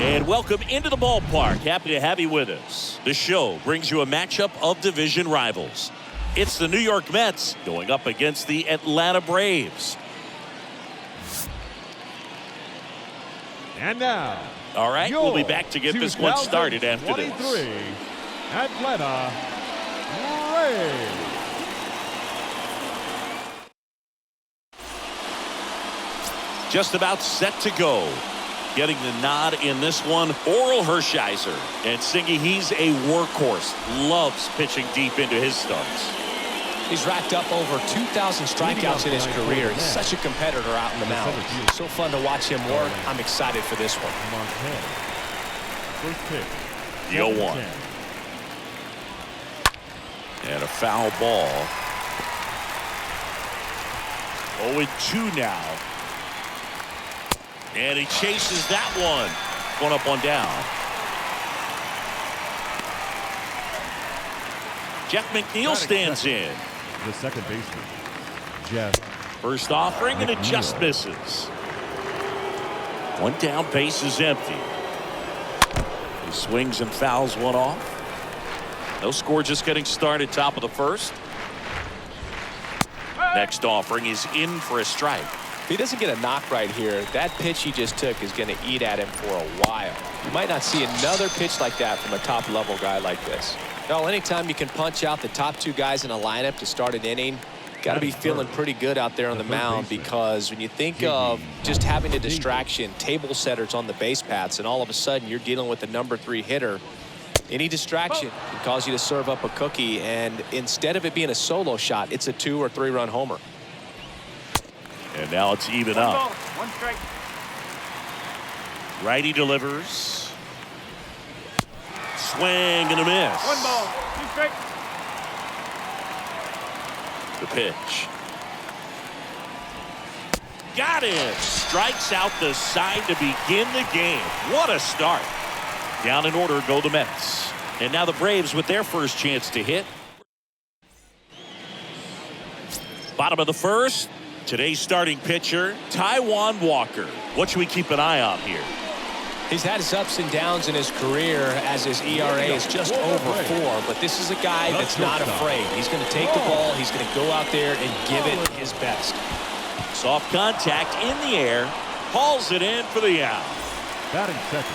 And welcome into the ballpark. Happy to have you with us. The show brings you a matchup of division rivals. It's the New York Mets going up against the Atlanta Braves. And now, all right, we'll be back to get this one started after this. Atlanta Braves. Just about set to go. Getting the nod in this one, Orel Hershiser. And Singy, he's a workhorse. Loves pitching deep into his starts. He's racked up over 2,000 strikeouts in his career. He's such a competitor out in the mound. So fun to watch him work. I'm excited for this one. First pitch. The 0-1. And a foul ball. 0-2 now. And he chases that one. One up, one down. Jeff McNeil stands in. The second baseman, Jeff. First offering, and it just misses. One down, base is empty. He swings and fouls one off. No score, just getting started, top of the first. Next offering is in for a strike. If he doesn't get a knock right here, that pitch he just took is going to eat at him for a while. You might not see another pitch like that from a top-level guy like this. Well, anytime you can punch out the top two guys in a lineup to start an inning, got to be feeling pretty good out there on the mound, because when you think of just having a distraction, table setters on the base paths, and all of a sudden you're dealing with the #3 hitter, any distraction can cause you to serve up a cookie, and instead of it being a solo shot, it's a 2 or 3 run homer. And now it's even up. One strike. Righty delivers. Swing and a miss. 1 ball, 2 strikes. The pitch. Got it. Strikes out the side to begin the game. What a start. Down in order go the Mets. And now the Braves with their first chance to hit. Bottom of the first. Today's starting pitcher, Taijuan Walker. What should we keep an eye on here? He's had his ups and downs in his career, as his ERA is just over 4. But this is a guy that's not afraid. He's going to take the ball. He's going to go out there and give it his best. Soft contact in the air. Hauls it in for the out.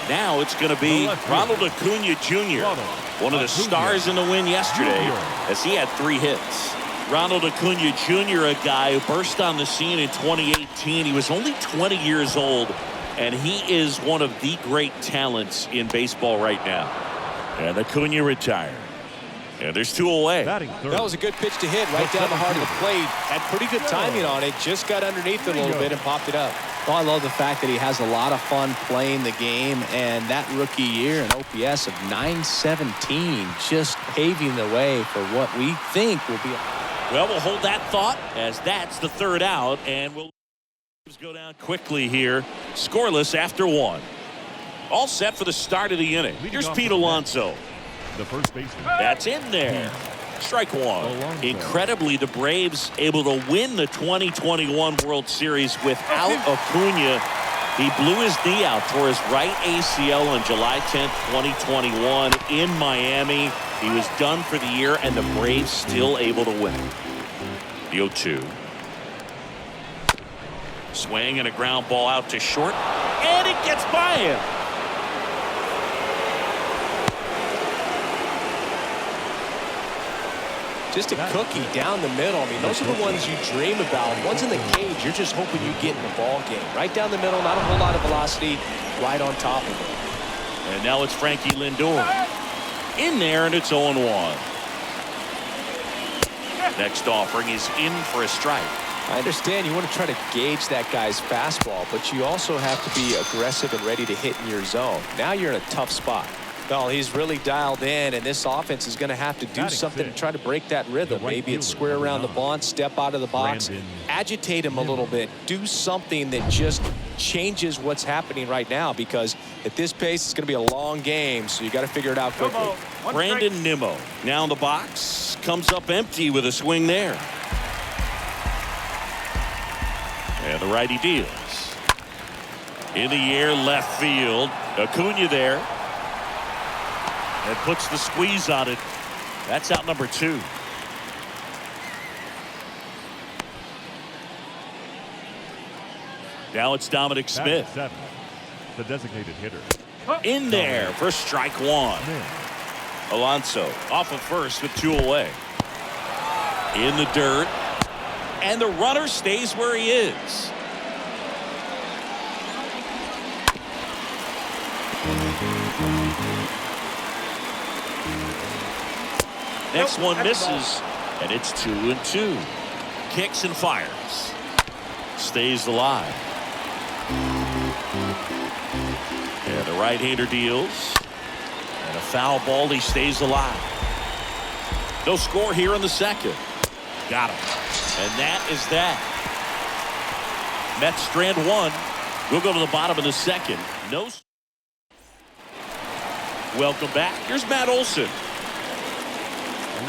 Now it's going to be Ronald Acuna Jr., one of the stars in the win yesterday, as he had 3 hits. Ronald Acuna Jr., a guy who burst on the scene in 2018. He was only 20 years old, and he is one of the great talents in baseball right now. And Acuna retired. And there's 2 away. Batting third. That was a good pitch to hit right down the heart of the plate. Had pretty good timing on it. Just got underneath it a little bit and popped it up. Well, I love the fact that he has a lot of fun playing the game, and that rookie year an OPS of .917 just paving the way for what we think will be. Well, we'll hold that thought as that's the 3rd out, and we'll go down quickly here. Scoreless after 1. All set for the start of the inning. Here's Pete Alonso. The first baseman. That's in there. Strike 1. Incredibly, the Braves able to win the 2021 World Series without Acuna. He blew his knee out, tore his right ACL on July 10th, 2021 in Miami. He was done for the year, and the Braves still able to win. The 0-2. Swing and a ground ball out to short, and it gets by him. Just a cookie down the middle. I mean, those are the ones you dream about. Ones in the cage, you're just hoping you get in the ball game. Right down the middle, not a whole lot of velocity, right on top of it. And now it's Frankie Lindor. In there, and it's 0-1. Next offering is in for a strike. I understand you want to try to gauge that guy's fastball, but you also have to be aggressive and ready to hit in your zone. Now you're in a tough spot. Well, he's really dialed in, and this offense is going to have to do something to try to break that rhythm. Maybe it's square around the bunt, step out of the box, agitate him a little bit, do something that just changes what's happening right now, because at this pace, it's going to be a long game, so you got to figure it out quickly. Brandon Nimmo now in the box, comes up empty with a swing there. And the righty deals. In the air, left field. Acuna there. And puts the squeeze on it. That's out number 2. Now it's Dominic Smith. 7. The designated hitter. In there for strike 1. Alonso off of first with 2 away. In the dirt. And the runner stays where he is. Next one misses, and it's 2-2. Kicks and fires. Stays alive. And the right-hander deals. And a foul ball, he stays alive. No score here in the 2nd. Got him. And that is that. Mets strand 1. We'll go to the bottom of the 2nd. No. Welcome back. Here's Matt Olson.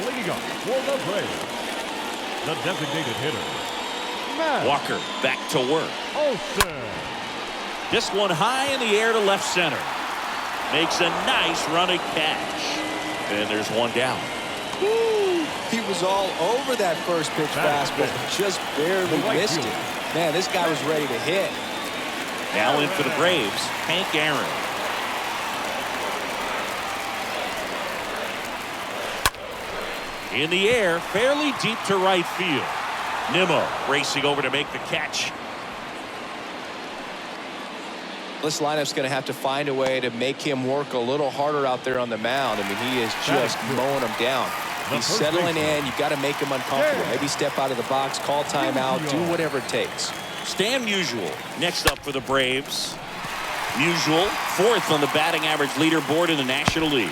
Leading up for the Braves, the designated hitter, Matt Walker back to work. Olson. This one high in the air to left center. Makes a nice running catch. And there's one down. Woo! He was all over that first pitch fastball, just barely missed it. Man, this guy was ready to hit. Now in for the Braves, Hank Aaron. In the air, fairly deep to right field. Nimmo racing over to make the catch. This lineup's going to have to find a way to make him work a little harder out there on the mound. I mean, he is just mowing them down. He's settling in. You've got to make him uncomfortable. Maybe step out of the box, call timeout, do whatever it takes. Stan Musial next up for the Braves. Musial, 4th on the batting average leaderboard in the National League.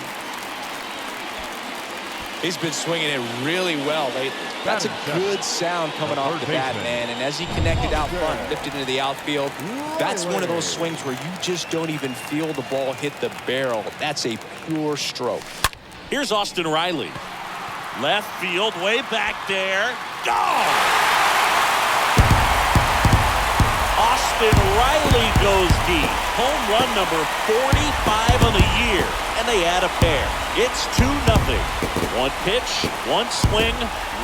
He's been swinging it really well lately. That's a good sound coming off the bat, man. And as he connected out front, lifted into the outfield, that's one of those swings where you just don't even feel the ball hit the barrel. That's a pure stroke. Here's Austin Riley. Left field, way back there. Gone! Austin Riley goes deep. Home run number 45 on the year. And they add a pair. It's 2-0. One pitch, one swing,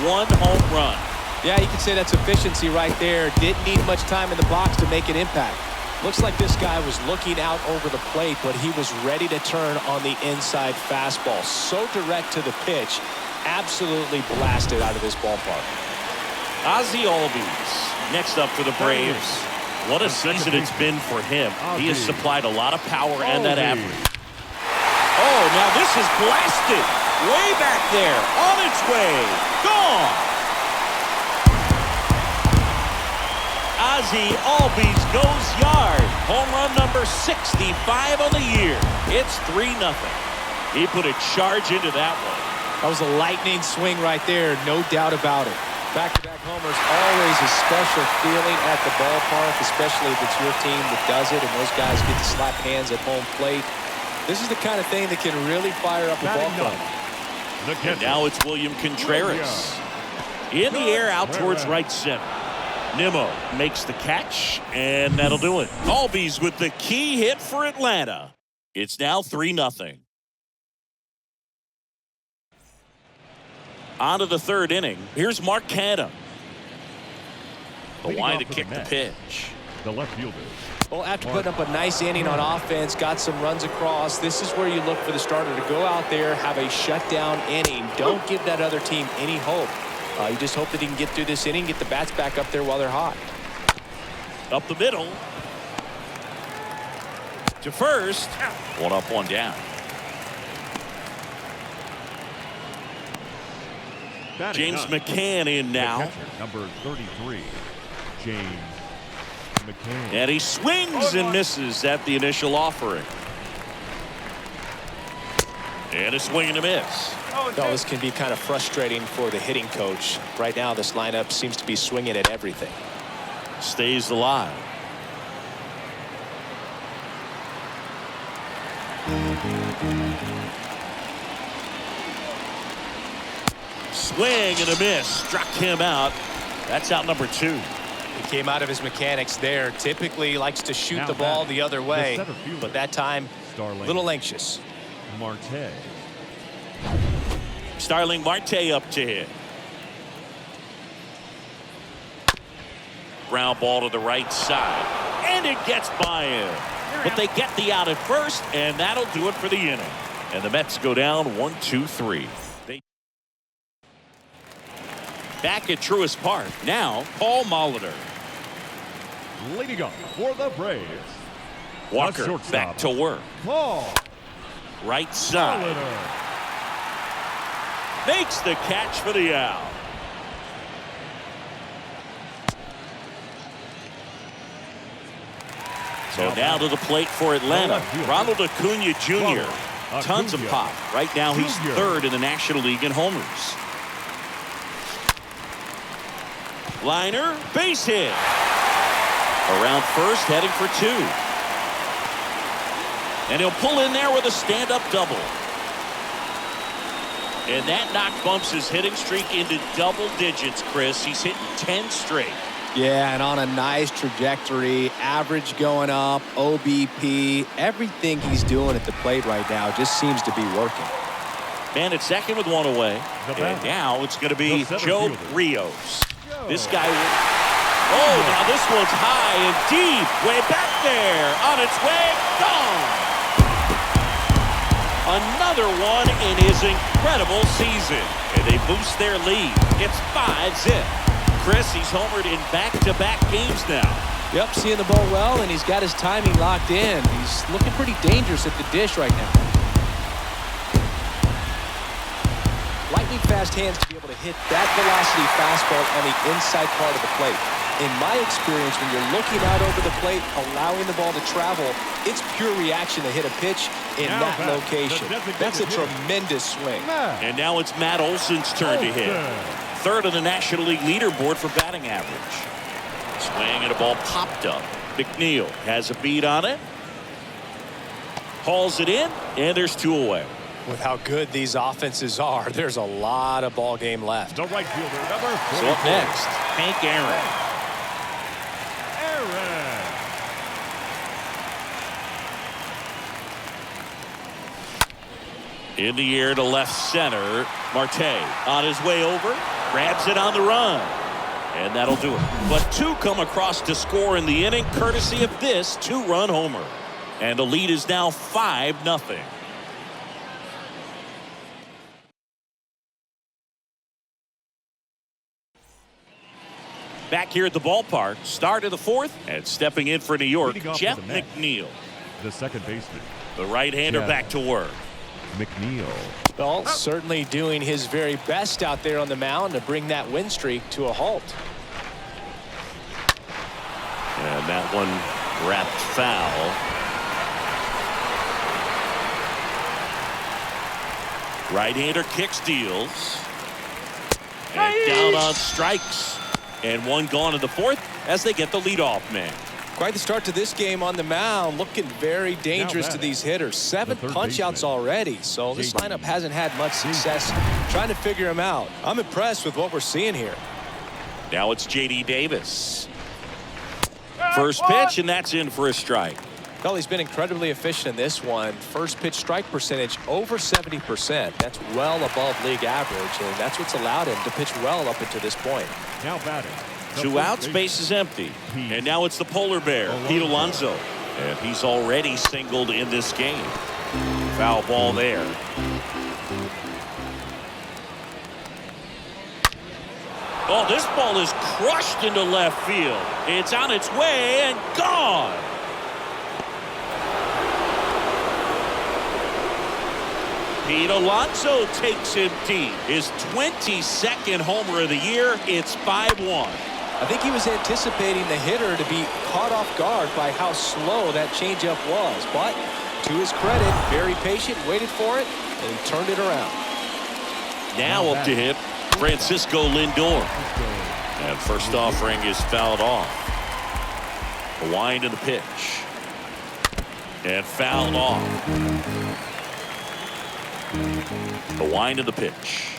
one home run. Yeah, you can say that's efficiency right there. Didn't need much time in the box to make an impact. Looks like this guy was looking out over the plate, but he was ready to turn on the inside fastball. So direct to the pitch. Absolutely blasted out of this ballpark. Ozzie Albies next up for the Braves. What a season it's been for him. He has supplied a lot of power and that average. Oh, now this is blasted. way back there, on its way, gone. Ozzie Albies goes yard. Home run number 65 on the year. It's 3-0. He put a charge into that one. That was a lightning swing right there, no doubt about it. Back-to-back homers, always a special feeling at the ballpark, especially if it's your team that does it and those guys get to slap hands at home plate. This is the kind of thing that can really fire up a ball club. And now it's William Contreras. In the air out towards right center. Nimmo makes the catch, and that'll do it. Albies with the key hit for Atlanta. It's now 3-0. On to the third inning. Here's Mark Canha. The line to kick the pitch. The left fielder. Well, after putting up a nice inning on offense, got some runs across, this is where you look for the starter to go out there, have a shutdown inning. Don't give that other team any hope. You just hope that he can get through this inning, get the bats back up there while they're hot. Up the middle. To first. One up, one down. James McCann in now. Number 33, James McCann. And he swings and misses at the initial offering. And a swing and a miss. Oh, this can be kind of frustrating for the hitting coach. Right now, this lineup seems to be swinging at everything. Stays alive. Swing and a miss. Struck him out. That's out number 2. He came out of his mechanics there. Typically likes to shoot the ball the other way. But that time, a little anxious. Marte. Starling Marte up to hit. Ground ball to the right side. And it gets by him. But they get the out at first, and that'll do it for the inning. And the Mets go down 1-2-3. Back at Truist Park. Now, Paul Molitor. Leading up for the Braves. Walker back to work. Paul. Right side. Molitor. Makes the catch for the out. So now to the plate for Atlanta. Ronald Acuna Jr. Tons of pop. Right now he's third in the National League in homers. Liner, base hit. Around first, heading for 2. And he'll pull in there with a stand-up double. And that knock bumps his hitting streak into double digits, Chris. He's hitting 10 straight. Yeah, and on a nice trajectory. Average going up, OBP. Everything he's doing at the plate right now just seems to be working. Man at second with one away. And now it's going to be Joe Rios. This guy, now this one's high and deep, way back there, on its way, gone. Another one in his incredible season, and they boost their lead. It's 5-zip. Chris, he's homered in back-to-back games now. Yep, seeing the ball well, and he's got his timing locked in. He's looking pretty dangerous at the dish right now. Lightning fast hands to be able to hit that velocity fastball on the inside part of the plate. In my experience, when you're looking out over the plate, allowing the ball to travel, it's pure reaction to hit a pitch in that location. That's a tremendous swing. And now it's Matt Olson's turn to hit. Third on the National League leaderboard for batting average. Swing and a ball popped up. McNeil has a beat on it. Hauls it in, and there's 2 away. With how good these offenses are, there's a lot of ball game left. The right fielder, number 44. So up next, Hank Aaron. In the air to left center. Marte on his way over. Grabs it on the run. And that'll do it. But 2 come across to score in the inning, courtesy of this 2-run homer. And the lead is now 5-0. Back here at the ballpark, start of the 4th, and stepping in for New York, Jeff McNeil. The second baseman. The right-hander back to work. McNeil. Well, certainly doing his very best out there on the mound to bring that win streak to a halt. And that one wrapped foul. Right-hander kick steals. And down on strikes. And one gone in the fourth as they get the leadoff man. Quite the start to this game on the mound. Looking very dangerous to these hitters. 7 punch-outs already. So this lineup hasn't had much success trying to figure him out. I'm impressed with what we're seeing here. Now it's J.D. Davis. First pitch, and that's in for a strike. Well, he's been incredibly efficient in this one. First pitch strike percentage over 70%. That's well above league average, and that's what's allowed him to pitch well up until this point. Now batting. 2 outs, base is empty. And now it's the polar bear, Pete Alonso. And he's already singled in this game. Foul ball there. Oh, this ball is crushed into left field. It's on its way and gone. Pete Alonso takes him deep. His 22nd homer of the year. It's 5-1. I think he was anticipating the hitter to be caught off guard by how slow that changeup was. But to his credit, very patient, waited for it, and he turned it around. Now up to hit Francisco Lindor. And first offering is fouled off. A wind in the pitch. And fouled off. The wind of the pitch.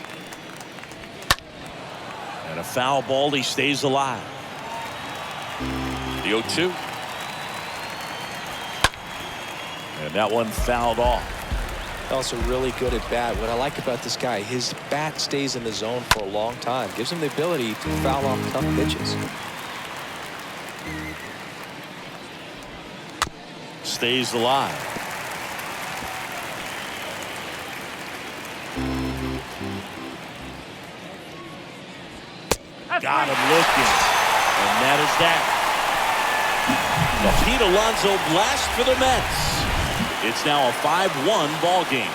And a foul ball. He stays alive. The 0-2. And that one fouled off. Also really good at bat. What I like about this guy, his bat stays in the zone for a long time. Gives him the ability to foul off tough pitches. Stays alive. Got him looking. And that is that. The Pete Alonso blast for the Mets. It's now a 5-1 ball game.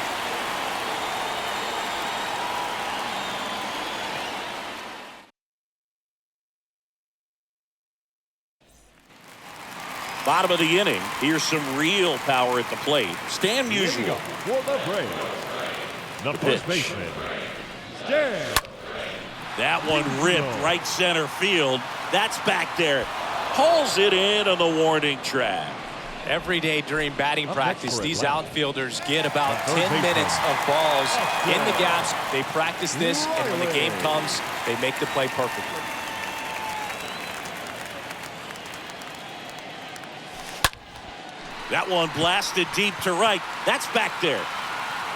Bottom of the inning. Here's some real power at the plate. Stan Musial. For the Braves, the first baseman, Stan. That one ripped right center field. That's back there. Pulls it in on the warning track. Every day during batting practice, these outfielders get about 10 minutes of balls in the gaps. They practice this, and when the game comes, they make the play perfectly. That one blasted deep to right. That's back there.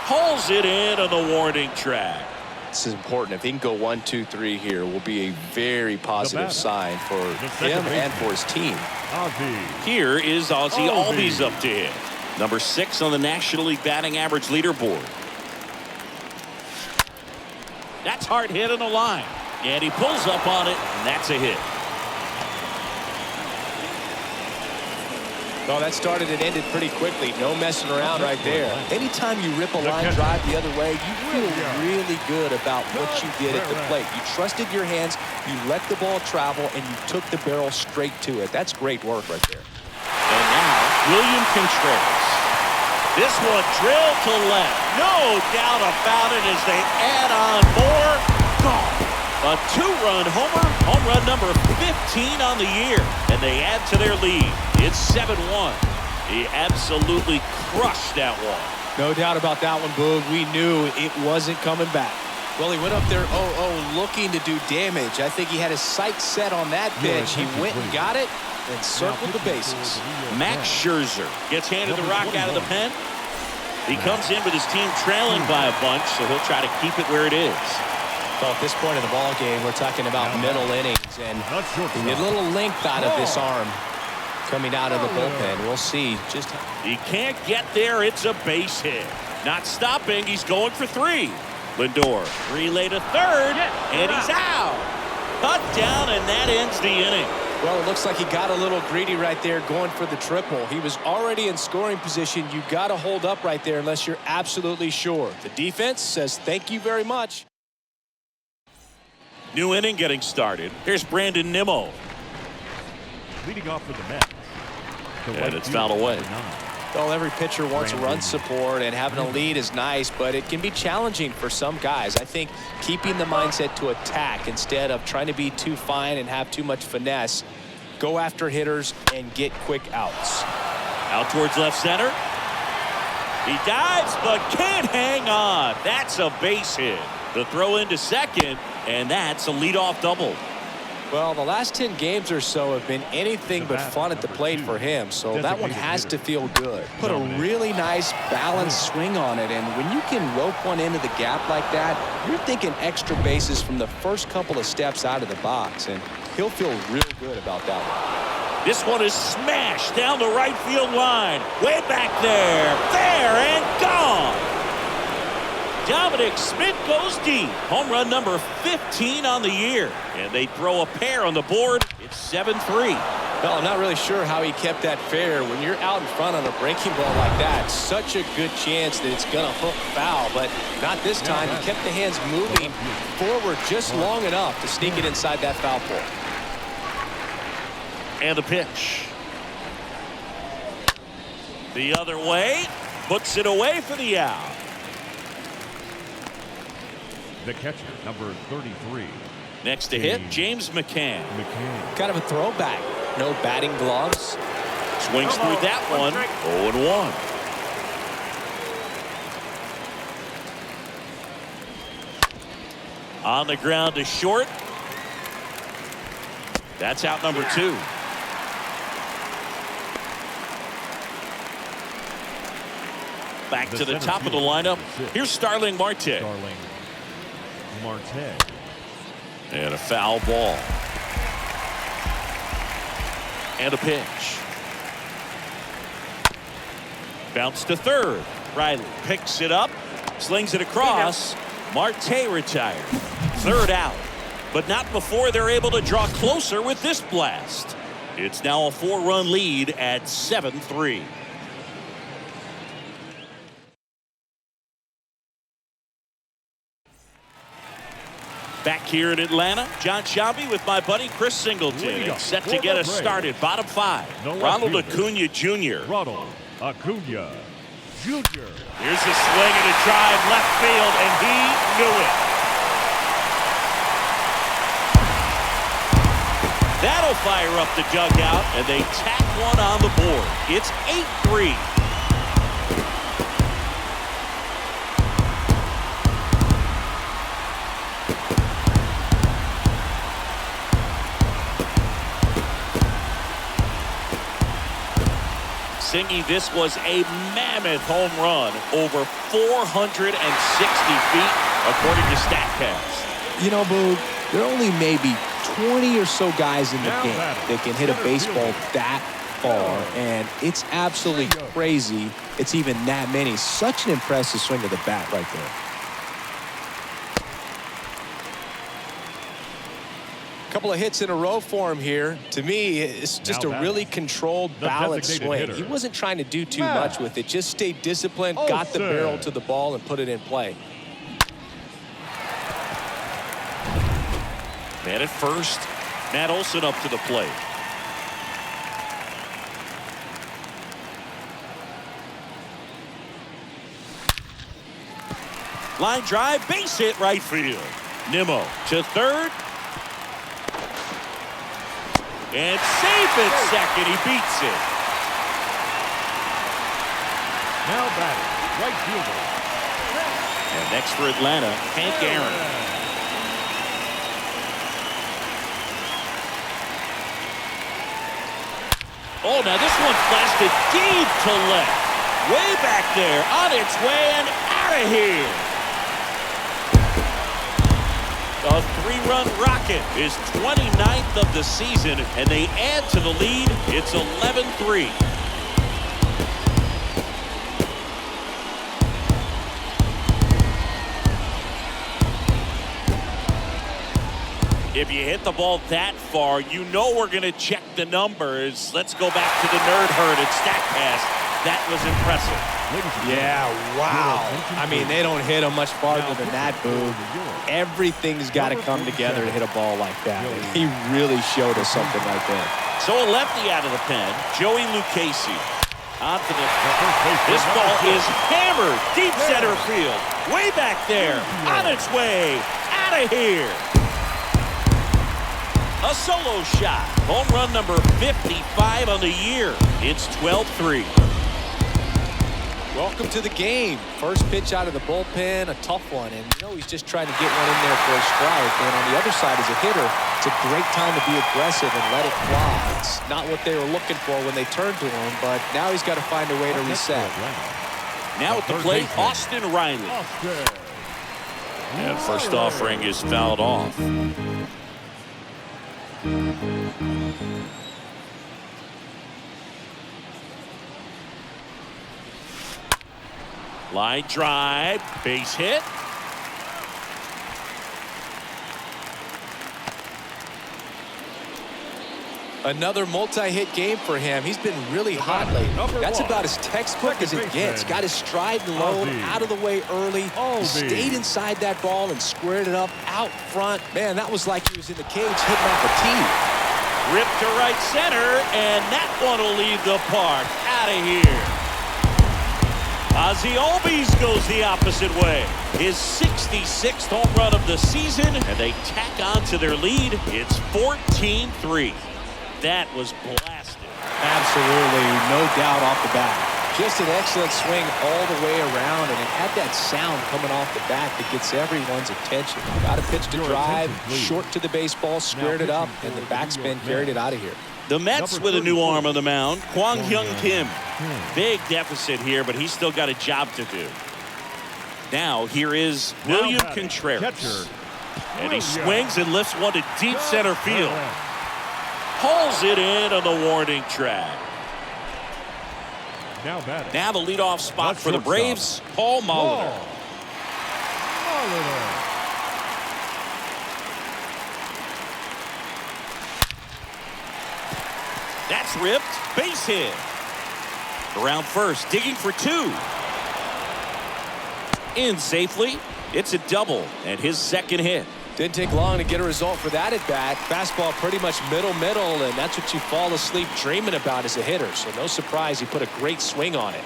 Pulls it in on the warning track. This is important. If he can go 1, 2, 3 here, will be a very positive sign for him and for his team. Here is Ozzie Albies up to hit. Number 6 on the National League batting average leaderboard. That's hard hit on the line. And he pulls up on it, and that's a hit. Oh, that started and ended pretty quickly. No messing around right there. Anytime you rip a line drive the other way, you feel really good about what you did at the plate. You trusted your hands, you let the ball travel, and you took the barrel straight to it. That's great work right there. And now, William Contreras. This one drilled to left. No doubt about it as they add on more. Gone. A 2-run homer, home run number 15 on the year, and they add to their lead. It's 7-1. He absolutely crushed that one. No doubt about that one, Boog. We knew it wasn't coming back. Well, he went up there 0-0 looking to do damage. I think he had his sights set on that pitch. He went and got it and circled the bases. Max Scherzer gets handed the rock out of the pen. He comes in with his team trailing by a bunch, so he'll try to keep it where it is. Well, at this point in the ball game, we're talking about middle innings, and a little length out of this arm coming out of the bullpen. We'll see just how. He can't get there. It's a base hit. Not stopping. He's going for 3. Lindor, relay to third, and he's out. Cut down, and that ends the inning. Well, it looks like he got a little greedy right there going for the triple. He was already in scoring position. You got to hold up right there unless you're absolutely sure. The defense says thank you very much. New inning getting started. Here's Brandon Nimmo. Leading off for the Mets. And it's fouled away. Well, every pitcher wants run support, and having a lead is nice, but it can be challenging for some guys. I think keeping the mindset to attack instead of trying to be too fine and have too much finesse, go after hitters and get quick outs. Out towards left center. He dives, but can't hang on. That's a base hit. The throw into second, and that's a leadoff double. Well, the last 10 games or so have been anything but fun at the plate for him, so that one has to feel good. Put a really nice balanced swing on it, and when you can rope one into the gap like that, you're thinking extra bases from the first couple of steps out of the box, and he'll feel real good about that one. This one is smashed down the right field line. Way back there. Fair and gone. Dominic Smith goes deep. Home run number 15 on the year. And they throw a pair on the board. It's 7-3. Well, I'm not really sure how he kept that fair. When you're out in front on a breaking ball like that, such a good chance that it's going to hook foul. But not this time. He kept the hands moving forward just long enough to sneak it inside that foul pole. And the pitch. The other way. Puts it away for the out. The catcher, number 33. Next to hit, James McCann. Kind of a throwback. No batting gloves. Swings through that one. 0-1. On the ground to short. That's out number 2. Back to the top of the lineup. Here's Starling Marte. And a foul ball. And a pitch. Bounce to third. Riley picks it up. Slings it across. Marte retired. Third out. But not before they're able to draw closer with this blast. It's now a 4-run lead at 7-3. Back here in Atlanta, John Sciambi with my buddy Chris Singleton. Set to get us started. Bottom 5. Ronald Acuna Jr. Ronald Acuna Jr. Here's a swing and a drive left field, and he knew it. That'll fire up the dugout, and they tack one on the board. It's 8-3. Singy, this was a mammoth home run, over 460 feet, according to StatCast. You know, Boog, there are only maybe 20 or so guys in the game that can hit a baseball that far, and it's absolutely crazy it's even that many. Such an impressive swing of the bat right there. Couple of hits in a row for him here. To me, it's just a really controlled, balanced swing. He wasn't trying to do too much with it. Just stayed disciplined, got the barrel to the ball, and put it in play. Man at first. Matt Olson up to the plate. Line drive, base hit right field. Nimmo to third. And safe at second. He beats it. Now batting, right fielder. And next for Atlanta, Hank Aaron. Oh, now this one blasted deep to left. Way back there, on its way and out of here. A 3-run rocket is 29th of the season, and they add to the lead. It's 11-3. If you hit the ball that far, you know we're going to check the numbers. Let's go back to the nerd herd at StatCast. That was impressive. Yeah, wow. I mean, they don't hit him much farther than that, Boog. Everything's got to come together to hit a ball like that. And he really showed us something right there. So a lefty out of the pen, Joey Lucchesi. Onto this ball is hammered deep center field. Way back there. On its way. Out of here. A solo shot. Home run number 55 on the year. It's 12-3. Welcome to the game. First pitch out of the bullpen, a tough one. And, you know, he's just trying to get one in there for a strike. And on the other side, as a hitter, it's a great time to be aggressive and let it fly. It's not what they were looking for when they turned to him, but now he's got to find a way to reset. Now at the plate, Austin Riley. And first offering is fouled off. Line drive, base hit. Another multi-hit game for him. He's been really hot lately. That's about as textbook as it gets. Got his stride low, out of the way early. He stayed inside that ball and squared it up out front. Man, that was like he was in the cage hitting off a tee. Ripped to right center, and that one will leave the park. Out of here. Ozzie Albies goes the opposite way. His 66th home run of the season, and they tack on to their lead. It's 14-3. That was blasted. Absolutely, no doubt off the bat. Just an excellent swing all the way around, and it had that sound coming off the bat that gets everyone's attention. Got a pitch to drive, short to the baseball, squared it up, and the backspin carried it out of here. The Mets with a new arm on the mound, Kwang Hyun Kim. Big deficit here, but he's still got a job to do. Now, here is William Contreras. And he swings and lifts one to deep center field. Pulls it in on the warning track. Now the leadoff spot for the Braves, Paul Molitor. That's ripped. Base hit. Around first, digging for two. In safely. It's a double and his second hit. Didn't take long to get a result for that at bat. Fastball pretty much middle, and that's what you fall asleep dreaming about as a hitter. So no surprise he put a great swing on it.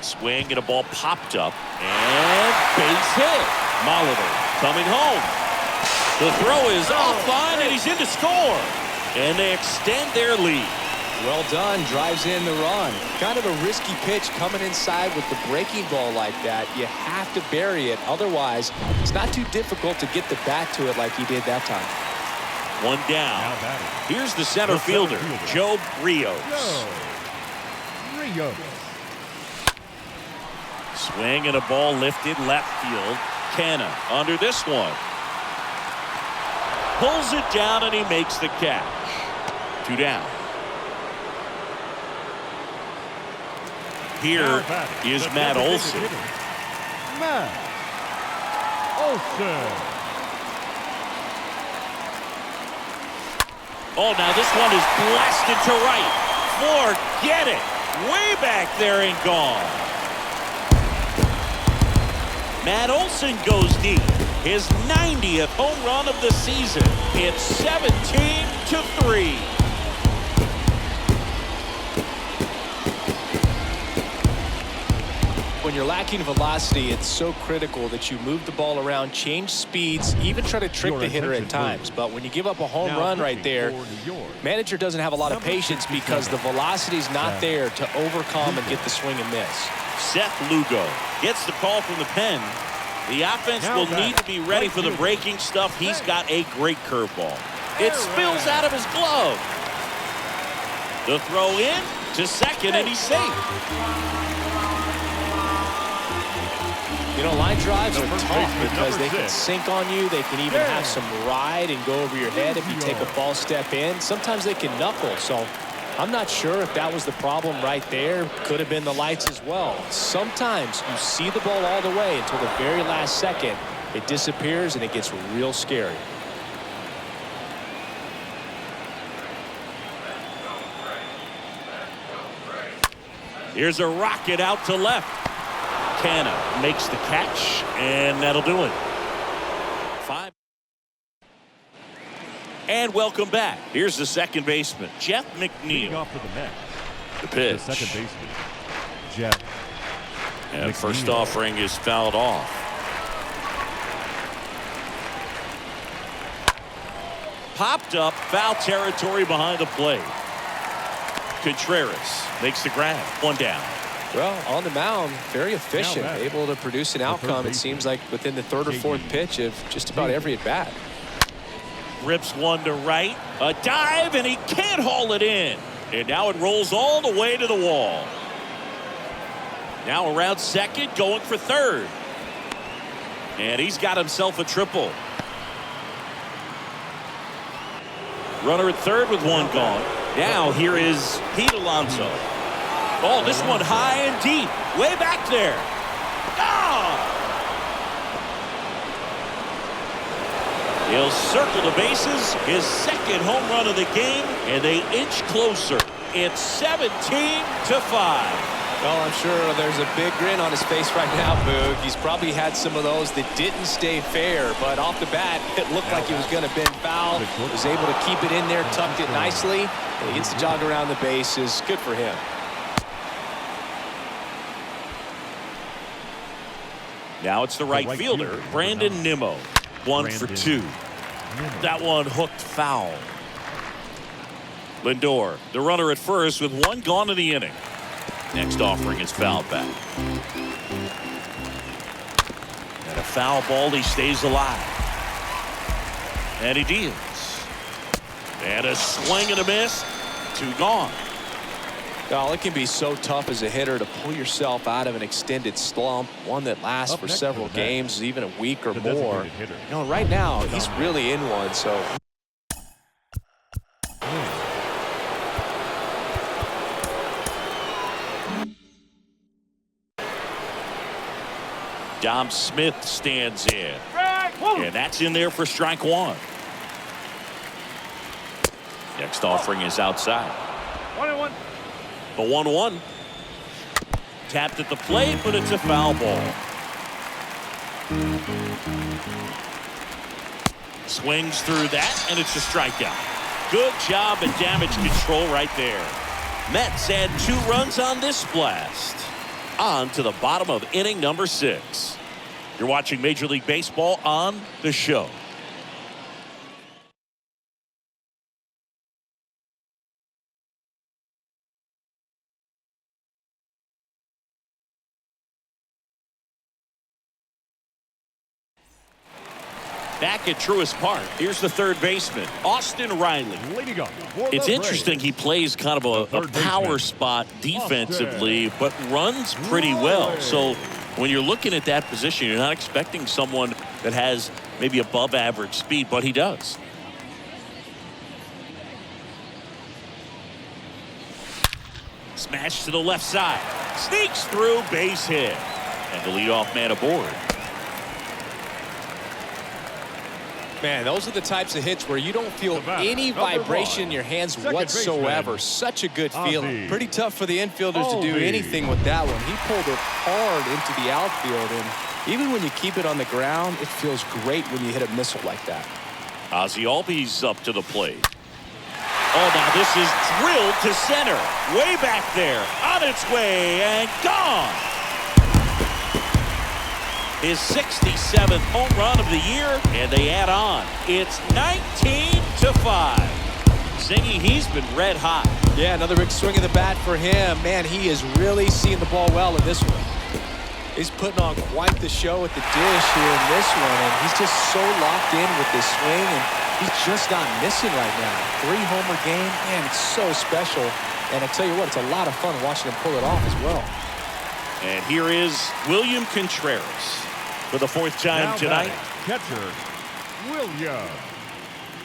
Swing and a ball popped up. And base hit. Molitor coming home. The throw is offline, and he's in to score. And they extend their lead. Well done. Drives in the run. Kind of a risky pitch coming inside with the breaking ball like that. You have to bury it. Otherwise, it's not too difficult to get the bat to it like he did that time. One down. Here's the center fielder, Joe Rios. Swing and a ball lifted left field. Canna under this one. Pulls it down and he makes the catch. Two down. Here is Matt Olson. Oh, now this one is blasted to right. Forget it. Way back there and gone. Matt Olson goes deep. His 90th home run of the season. It's 17-3. When you're lacking velocity, it's so critical that you move the ball around, change speeds, even try to trick the hitter at times. But when you give up a home run right there, manager doesn't have a lot of patience because the velocity's not there to overcome and get the swing and miss. Seth Lugo gets the call from the pen. The offense will need to be ready for the breaking stuff. He's got a great curveball. It spills out of his glove. The throw in to second, and he's safe. You know, line drives are tough because they can sink on you. They can even have some ride and go over your head if you take a false step in. Sometimes they can knuckle. So I'm not sure if that was the problem right there. Could have been the lights as well. Sometimes you see the ball all the way until the very last second. It disappears and it gets real scary. Here's a rocket out to left. Canna makes the catch, and that'll do it. 5. And welcome back. Here's the second baseman, Jeff McNeil. Off to the net. The pitch. The second baseman, Jeff. And McNeil. first offering is fouled off. Popped up, foul territory behind the plate. Contreras makes the grab. 1 down. Well, on the mound, very efficient, able to produce an outcome, it seems like, within the third or fourth pitch of just about every at-bat. Rips one to right. A dive, and he can't haul it in. And now it rolls all the way to the wall. Now around second, going for third. And he's got himself a triple. Runner at third with 1 gone. Now here is Pete Alonso. Oh, this one high and deep. Way back there. Ah! He'll circle the bases. His second home run of the game, and they inch closer. It's 17-5. Well, I'm sure there's a big grin on his face right now, Boog. He's probably had some of those that didn't stay fair, but off the bat, it looked like he was going to bend foul. Was able to keep it in there, tucked it nicely. And he gets the jog around the bases. Good for him. Now it's the right fielder, Brandon Nimmo. 1 for 2. That one hooked foul. Lindor, the runner at first with 1 gone in the inning. Next offering is fouled back. And a foul ball, he stays alive. And he deals. And a swing and a miss. 2 gone. Well, it can be so tough as a hitter to pull yourself out of an extended slump, one that lasts for several games, even a week or more. You know, right now, he's really in one, so. Dom Smith stands in. And that's in there for strike 1. Next offering is outside. 1-1. The 1-1. Tapped at the plate, but it's a foul ball. Swings through that, and it's a strikeout. Good job at damage control right there. Mets add 2 runs on this blast. On to the bottom of inning number 6. You're watching Major League Baseball on The Show. Back at Truist Park, here's the third baseman, Austin Riley. It's interesting he plays kind of a power spot defensively, but runs pretty well. So when you're looking at that position, you're not expecting someone that has maybe above average speed, but he does. Smash to the left side. Sneaks through, base hit. And the leadoff man aboard. Man, those are the types of hits where you don't feel any vibration in your hands whatsoever. Such a good feeling. Pretty tough for the infielders to do anything with that one. He pulled it hard into the outfield, and even when you keep it on the ground, it feels great when you hit a missile like that. Ozzie Albies up to the plate. Oh, now this is drilled to center. Way back there. On its way and gone. His 67th home run of the year, and they add on. It's 19-5. Zingy, he's been red hot. Yeah, another big swing of the bat for him. Man, he is really seeing the ball well in this one. He's putting on quite the show at the dish here in this one, and he's just so locked in with this swing, and he's just not missing right now. 3-homer game, man, it's so special. And I tell you what, it's a lot of fun watching him pull it off as well. And here is William Contreras. For the 4th time now tonight. Catcher, William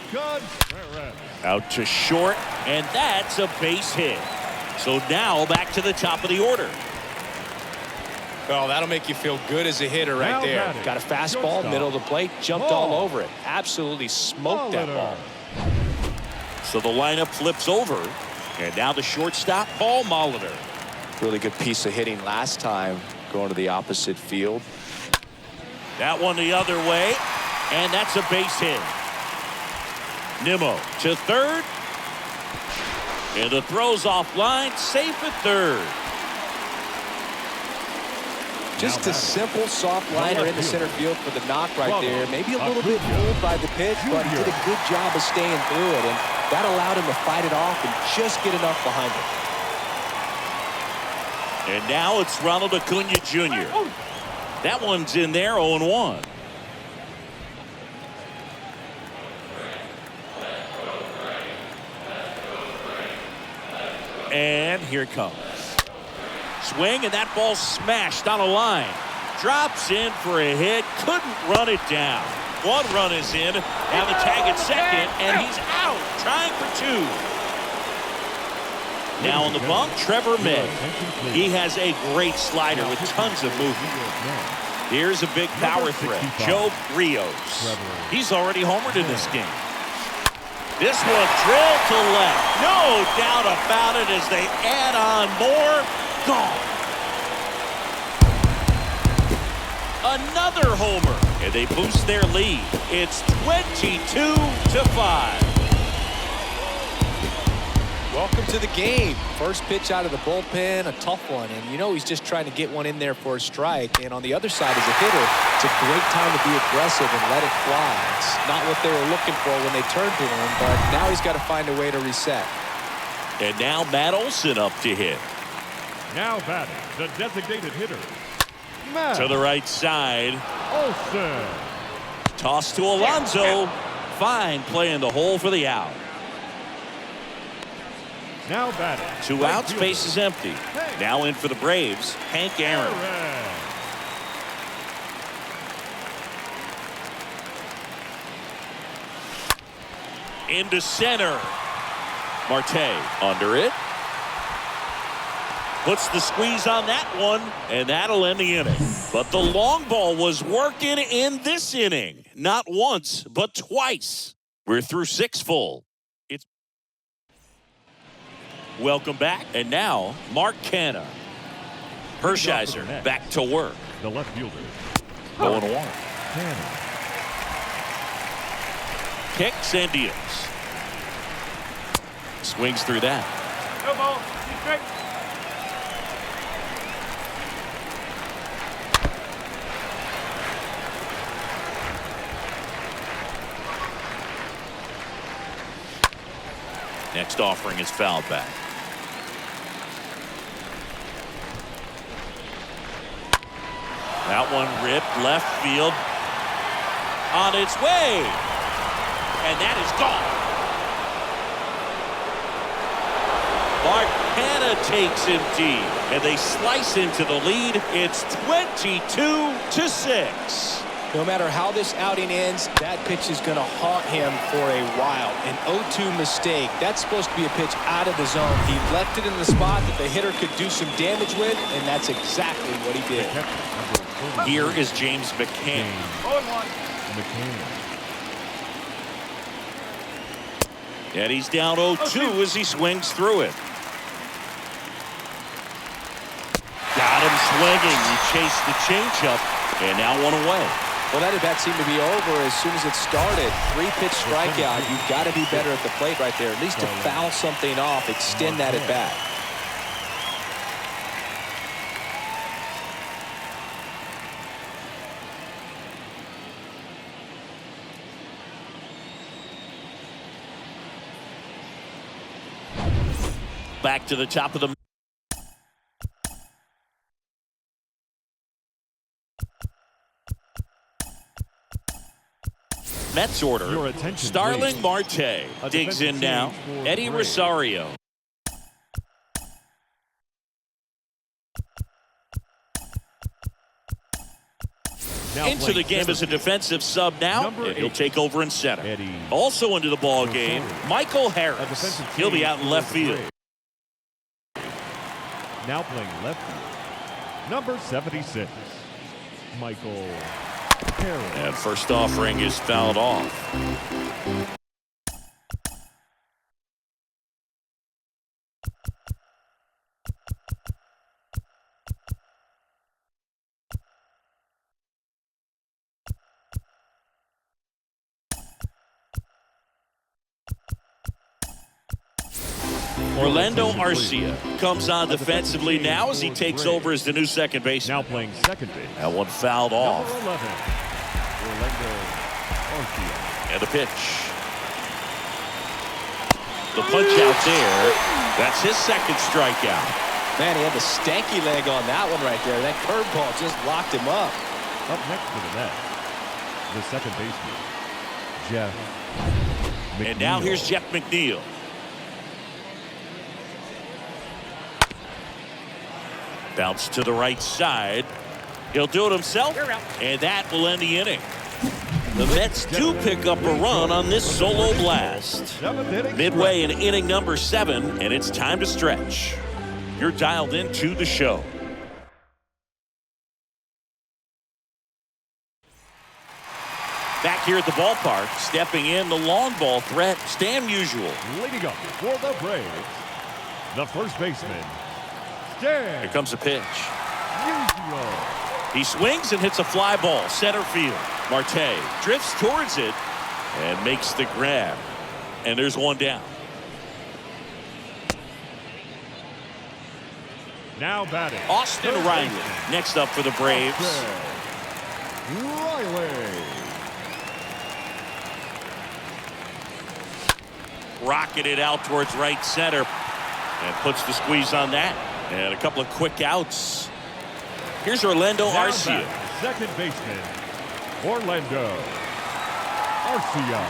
Contreras. Out to short, And that's a base hit. So now back to the top of the order. Well, that'll make you feel good as a hitter right Now there. batting, Got a fastball, shortstop, middle of the plate, jumped Ball. all over it. Absolutely smoked that ball. So the lineup flips over. And now the shortstop, Paul Molitor. Really good piece of hitting last time, going to the opposite field. That one the other way. And that's a base hit. Nimmo to third. And the throw's offline, safe at third. Just a simple soft liner in the center field for the knock right there. Maybe a little bit fooled by the pitch, but he did a good job of staying through it. And that allowed him to fight it off and just get enough behind it. And now it's Ronald Acuna Jr. That one's in there, 0-1. And here it comes. Swing, and that ball smashed on a line. Drops in for a hit. Couldn't run it down. One run is in. Now the tag at second, and he's out. Trying for two. Now on the bump, Trevor May. He has a great slider with tons of movement. Here's a big power threat, Joe Rios. He's already homered in this game. This one drilled to left. No doubt about it as they add on more. Gone. Another homer. And they boost their lead. It's 22-5. Welcome to the game. First pitch out of the bullpen, a tough one. And you know he's just trying to get one in there for a strike. And on the other side, as a hitter, it's a great time to be aggressive and let it fly. It's not what they were looking for when they turned to him, but now he's got to find a way to reset. And now Matt Olson up to hit. Now batting, the designated hitter, Matt To the right side. Olson. Toss to Alonso. Fine play in the hole for the out. Now batting. Two outs, base is empty. Now in for the Braves, Hank Aaron. Into center. Marte under it. Puts the squeeze on that one, and that'll end the inning. But the long ball was working in this inning. Not once, but twice. We're through 6 full. It's welcome back. And now, Mark Canha. Hershiser back to work. The left fielder. 0-1. Canha. Kicks and deals. Swings through that. No ball. Straight. Next offering is fouled back. That one ripped left field. On its way. And that is gone. Mark Canha takes him deep. And they slice into the lead. It's 22-6. No matter how this outing ends, that pitch is going to haunt him for a while. An 0-2 mistake. That's supposed to be a pitch out of the zone. He left it in the spot that the hitter could do some damage with, and that's exactly what he did. Here is James McCann. 0-1. And he's down 0-2 as he swings through it. Got him swinging. He chased the changeup, and now one away. Well, that at-bat seemed to be over as soon as it started. 3-pitch strikeout. You've got to be better at the plate right there. At least to foul something off, extend that at-bat. Back to the top of the Mets order. Starling Marte digs in now. Eddie Rosario. Into the game as a defensive sub now, and he'll take over in center. Also into the ball game, Michael Harris. He'll be out in left field. Now playing left field, number 76, Michael Harris. And first offering is fouled off. Orlando Arcia comes on defensively now as he takes over as the new second baseman. Now playing second base. That one fouled off. Number 11, Orlando Arcia. And the pitch. The punch out there. That's his second strikeout. Man, he had the stanky leg on that one right there. That curveball just locked him up. Up next to the net, the second baseman, Jeff McNeil. And now here's Jeff McNeil. Bounce to the right side. He'll do it himself, and that will end the inning. The Mets do pick up a run on this solo blast. Midway in inning number 7, and it's time to stretch. You're dialed into the show. Back here at the ballpark, stepping in the long ball threat, Stan Musial. Leading up for the Braves, the first baseman, Stan Here comes a pitch. Musial. He swings and hits a fly ball, center field. Marte drifts towards it and makes the grab. And there's one down. Now batting, Austin third Riley baseman, next up for the Braves. Austin Riley. Rocketed out towards right center and puts the squeeze on that. And a couple of quick outs. Here's Orlando Now Arcia. batting, second baseman, Orlando Arcia.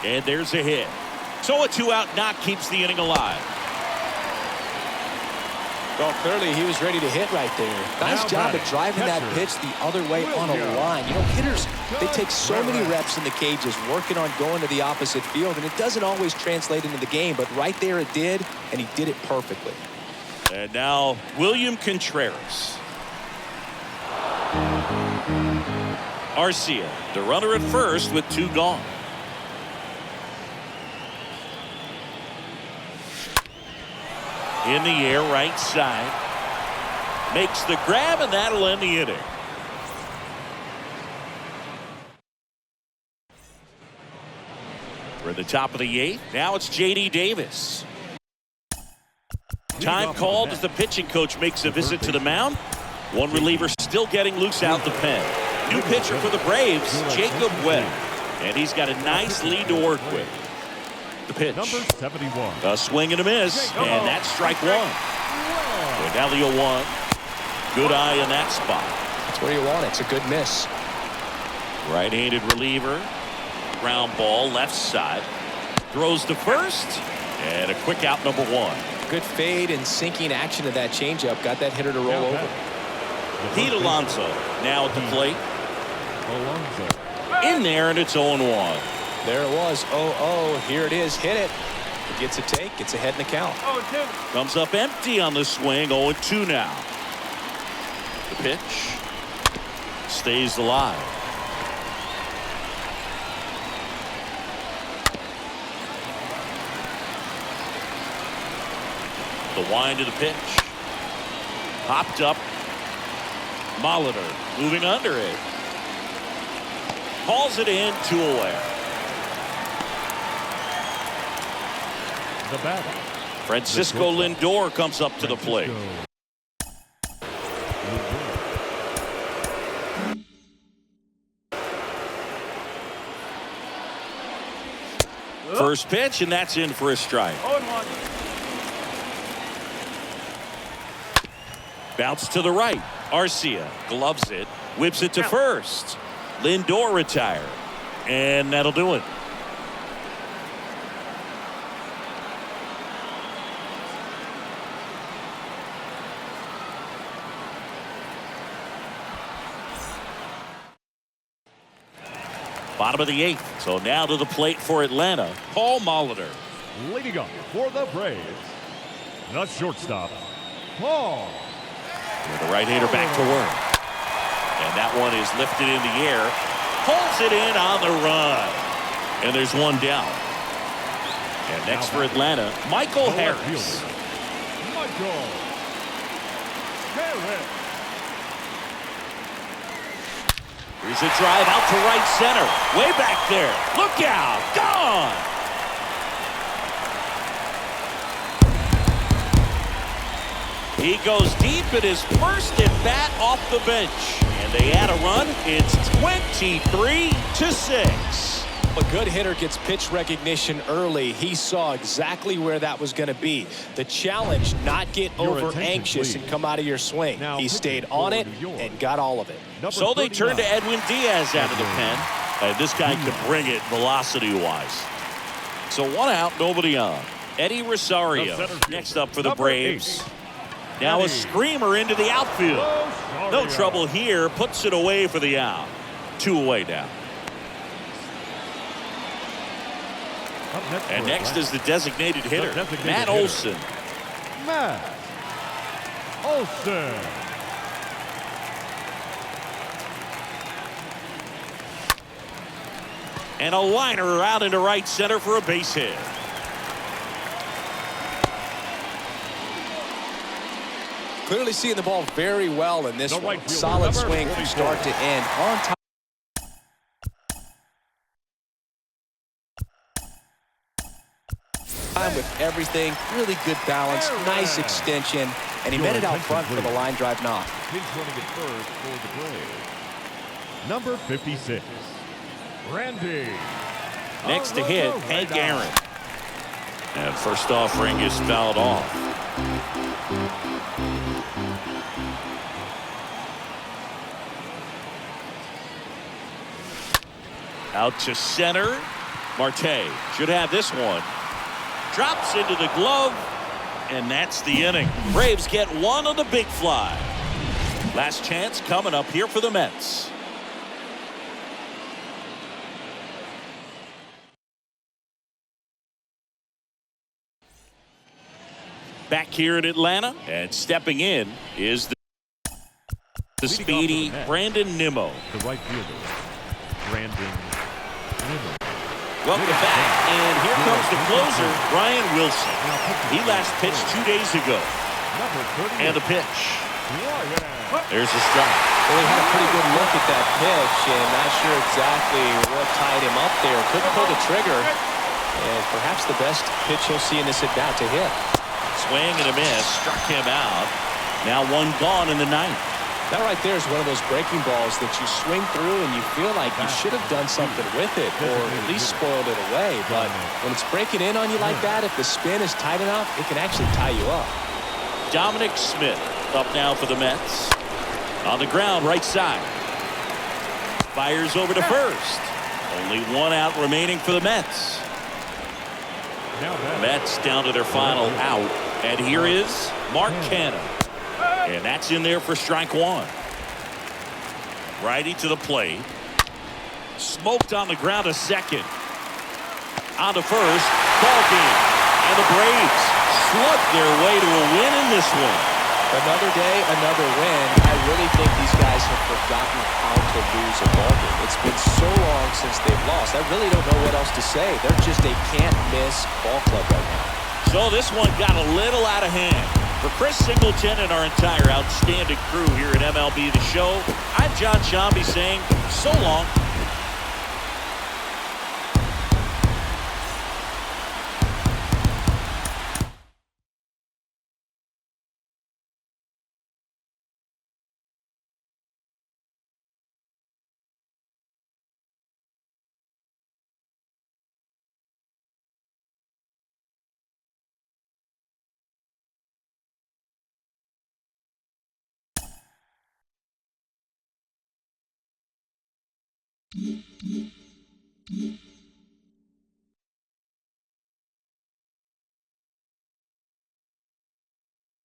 And there's a hit. So a 2-out knock keeps the inning alive. Well, clearly he was ready to hit right there. Nice job of driving that pitch the other way on a line. You know, hitters, they take so many reps in the cages working on going to the opposite field, and it doesn't always translate into the game, but right there it did, and he did it perfectly. And now William Contreras. Arcia, the runner at first with 2 gone. In the air, right side. Makes the grab, and that'll end the inning. We're at the top of the 8th. Now it's J.D. Davis. Time called as the pitching coach makes a visit to the mound. One reliever still getting loose out the pen. New pitcher for the Braves, Jacob Webb. And he's got a nice lead to work with. The pitch. Number 71. A swing and a miss, and that's strike 1. And now the 0-1. Good eye in that spot. That's where you want it. It's a good miss. Right-handed reliever. Ground ball, left side. Throws to first, and a quick out, number 1. Good fade and sinking action of that changeup. Got that hitter to roll over. Pete Alonso now at the plate. Alonso. In there, and it's 0-1. There it was. 0-0. Here it is. Hit it. It gets a take. Gets ahead in the count. 0-2. Comes up empty on the swing. 0-2 now. The pitch stays alive. The wind of the pitch. Hopped up. Molitor moving under it. Calls it in, 2 away. The batter, Francisco Lindor comes up to the plate. First pitch, and that's in for a strike. 0-1. Bounce to the right. Arcia gloves it, whips it to first. Lindor retired, and that'll do it. Bottom of the 8th. So now to the plate for Atlanta, Paul Molitor. Leading up for the Braves, the shortstop, Paul. With the right-hander back to work. And that one is lifted in the air. Pulls it in on the run. And there's one down. And next for Atlanta, Michael Harris. Michael Harris. Here's a drive out to right center. Way back there. Look out. Gone. He goes deep in his first at bat off the bench. And they add a run. It's 23-6. A good hitter gets pitch recognition early. He saw exactly where that was going to be. The challenge, not get over anxious and come out of your swing. He stayed on it and got all of it. So they turn to Edwin Diaz out of the pen. And this guy could bring it velocity-wise. So one out, nobody on. Eddie Rosario next up for the Braves. Now a screamer into the outfield. No trouble here. Puts it away for the out. 2 away now. And next is the designated hitter, Matt Olson. Matt Olson. And a liner out into right center for a base hit. Clearly seeing the ball very well in this one. Solid swing from start to end. On time. With everything, really good balance, nice extension, and he met it out front for the line drive knock. He's running it first for the Braves. Number 56, Randy. Next to hit, Hank Aaron. And first offering is fouled off. Out to center. Marte should have this one. Drops into the glove, and that's the inning. Braves get one on the big fly. Last chance coming up here for the Mets. Back here in Atlanta, and stepping in is the speedy Brandon Nimmo. The right fielder, Brandon Nimmo. Welcome back, and here comes the closer, Brian Wilson. He last pitched 2 days ago. And the pitch. There's a strike. Well, he had a pretty good look at that pitch, and not sure exactly what tied him up there. Couldn't pull the trigger, and perhaps the best pitch he'll see in this at-bat to hit. Swing and a miss, struck him out. Now one gone in the 9th. That right there is one of those breaking balls that you swing through and you feel like you should have done something with it or at least spoiled it away. But when it's breaking in on you like that, if the spin is tight enough, it can actually tie you up. Dominic Smith up now for the Mets. On the ground, right side. Fires over to first. Only one out remaining for the Mets. Mets down to their final out. And here is Mark Canha. And that's in there for strike one. Righty to the plate. Smoked on the ground to second. On to first. Ball game. And the Braves slug their way to a win in this one. Another day, another win. I really think these guys have forgotten how to lose a ball game. It's been so long since they've lost. I really don't know what else to say. They're just a can't-miss ball club right now. So this one got a little out of hand. For Chris Singleton and our entire outstanding crew here at MLB The Show, I'm John Shambi saying so long.